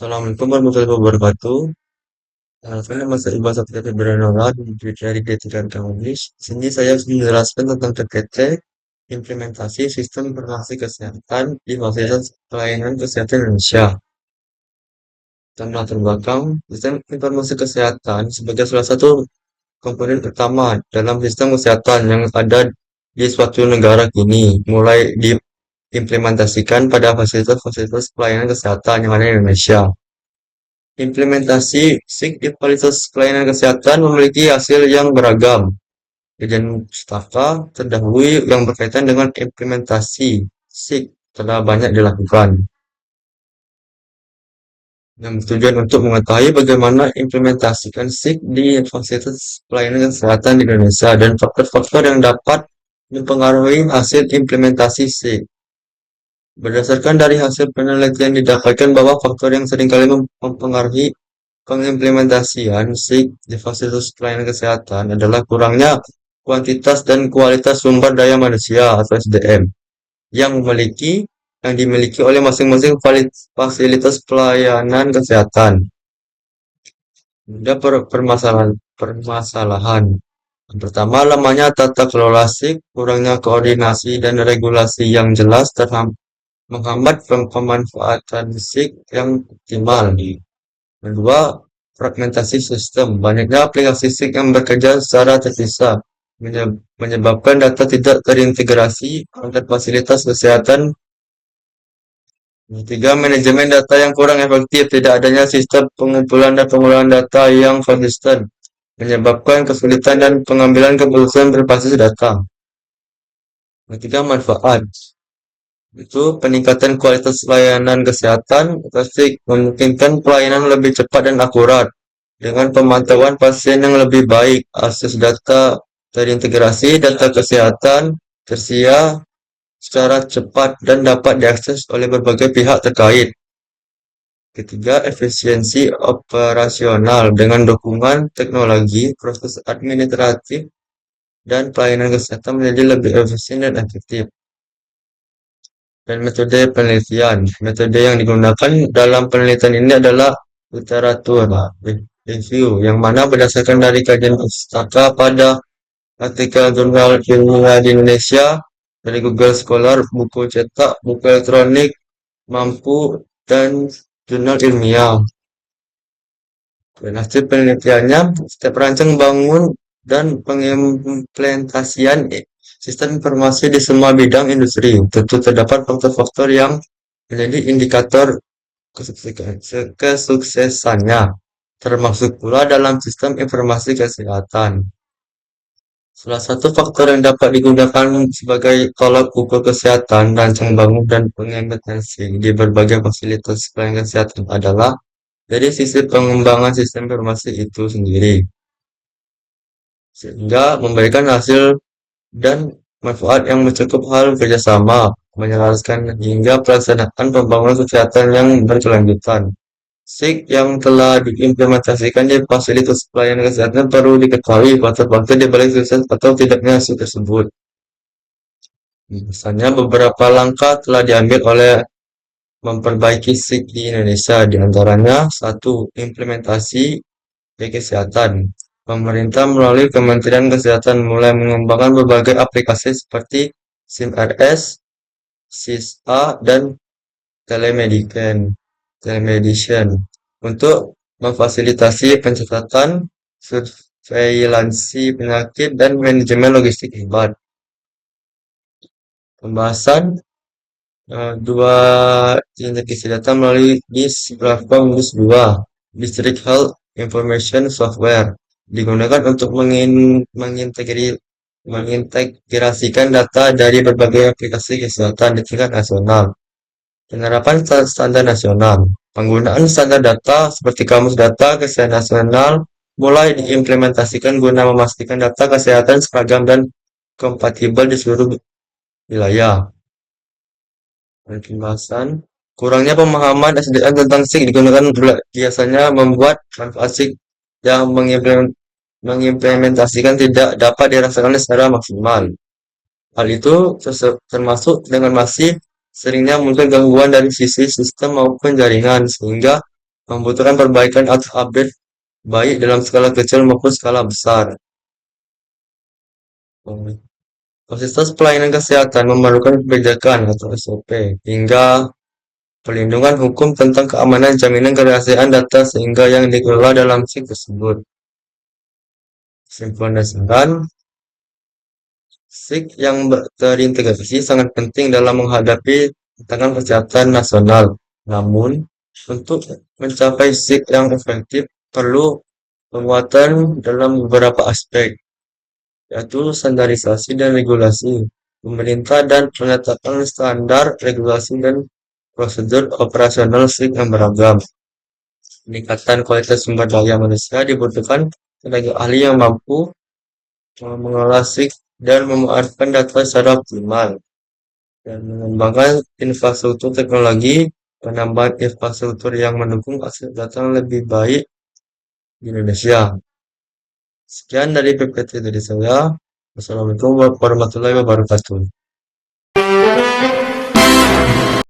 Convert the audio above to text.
Assalamualaikum warahmatullahi wabarakatuh. Saya nama saya Iqbal Satria Febrianora dari D3 Kamunis. Di sini saya harus menjelaskan tentang TPT, implementasi sistem informasi kesehatan di Fasilitas Pelayanan Kesehatan Indonesia. Tentang latar belakang, sistem informasi kesehatan sebagai salah satu komponen utama dalam sistem kesehatan yang ada di suatu negara kini, mulai diimplementasikan pada fasilitas-fasilitas pelayanan kesehatan yang ada di Indonesia. Implementasi SIG di kualitas pelayanan kesehatan memiliki hasil yang beragam. Kajian pustaka terdahului yang berkaitan dengan implementasi SIG telah banyak dilakukan. Yang bertujuan untuk mengetahui bagaimana implementasikan SIG di fasilitas pelayanan kesehatan di Indonesia dan faktor-faktor yang dapat mempengaruhi hasil implementasi SIG. Berdasarkan dari hasil penelitian didapatkan bahwa faktor yang seringkali mempengaruhi pengimplementasian SIG di fasilitas pelayanan kesehatan adalah kurangnya kuantitas dan kualitas sumber daya manusia atau SDM yang dimiliki oleh masing-masing fasilitas pelayanan kesehatan. Ada permasalahan. Yang pertama, lemahnya tata kelola SIG, kurangnya koordinasi dan regulasi yang jelas menghambat pemanfaatan SIG yang optimal. Kedua, fragmentasi sistem. Banyaknya aplikasi SIG yang bekerja secara terpisah, menyebabkan data tidak terintegrasi antar fasilitas kesehatan. Ketiga, manajemen data yang kurang efektif. Tidak adanya sistem pengumpulan dan pengolahan data yang konsisten, menyebabkan kesulitan dan pengambilan keputusan berbasis data. Ketiga, manfaat. Itu peningkatan kualitas layanan kesehatan, pasti memungkinkan pelayanan lebih cepat dan akurat dengan pemantauan pasien yang lebih baik, akses data terintegrasi, data kesehatan tersedia secara cepat dan dapat diakses oleh berbagai pihak terkait. Ketiga, efisiensi operasional dengan dukungan teknologi, proses administratif dan pelayanan kesehatan menjadi lebih efisien dan efektif. Dan metode penelitian. Metode yang digunakan dalam penelitian ini adalah literatur review, yang mana berdasarkan dari kajian pustaka pada artikel jurnal ilmiah di Indonesia, dari Google Scholar, buku cetak, buku elektronik, mampu, dan jurnal ilmiah. Dan hasil penelitiannya, setiap rancang bangun dan pengimplementasian sistem informasi di semua bidang industri. Tentu terdapat faktor-faktor yang menjadi indikator kesuksesannya, termasuk pula dalam sistem informasi kesehatan. Salah satu faktor yang dapat digunakan sebagai tolak ukur kesehatan, rancang bangun dan pengimplementasi di berbagai fasilitas pelayanan kesehatan adalah dari sisi pengembangan sistem informasi itu sendiri, sehingga memberikan hasil dan manfaat yang mencakup hal kerjasama, menyelaraskan hingga pelaksanaan pembangunan kesehatan yang berkelanjutan. SIG yang telah diimplementasikan di fasilitas pelayanan kesehatan perlu diketahui faktor-faktor di balik sukses atau tidaknya hasil tersebut. Misalnya beberapa langkah telah diambil oleh memperbaiki SIG di Indonesia, di antaranya satu, implementasi di kesehatan. Pemerintah melalui Kementerian Kesehatan mulai mengembangkan berbagai aplikasi seperti SIM-RS, SIS-A, dan telemedicine untuk memfasilitasi pencatatan, surveilansi penyakit, dan manajemen logistik hebat. Pembahasan dua integrasi data melalui platform DIS-2, District Health Information Software, digunakan untuk mengintegrasikan data dari berbagai aplikasi kesehatan di tingkat nasional. Penerapan standar nasional. Penggunaan standar data seperti Kamus Data Kesehatan Nasional mulai diimplementasikan guna memastikan data kesehatan seragam dan kompatibel di seluruh wilayah. Pembahasan. Kurangnya pemahaman SDM tentang SIG digunakan biasanya membuat manfaat SIG yang mengimplementasikan tidak dapat dirasakan secara maksimal. Hal itu termasuk dengan masih seringnya muncul gangguan dari sisi sistem maupun jaringan, sehingga membutuhkan perbaikan atau update baik dalam skala kecil maupun skala besar. Fasilitas pelayanan kesehatan memerlukan kebijakan atau SOP hingga pelindungan hukum tentang keamanan jaminan kerahasiaan data sehingga yang dikelola dalam SIG tersebut. Kesimpulan dan saran, SIG yang terintegrasi sangat penting dalam menghadapi tantangan kesehatan nasional. Namun, untuk mencapai SIG yang efektif perlu penguatan dalam beberapa aspek, yaitu standarisasi dan regulasi. Pemerintah dan penetapan standar regulasi dan prosedur operasional SIG yang beragam. Peningkatan kualitas sumber daya manusia dibutuhkan tenaga ahli yang mampu mengolah SIG dan memanfaatkan data secara optimal. Dan mengembangkan infrastruktur teknologi, penambahan infrastruktur yang mendukung akses data yang lebih baik di Indonesia. Sekian dari PPT dari saya. Wassalamualaikum warahmatullahi wabarakatuh.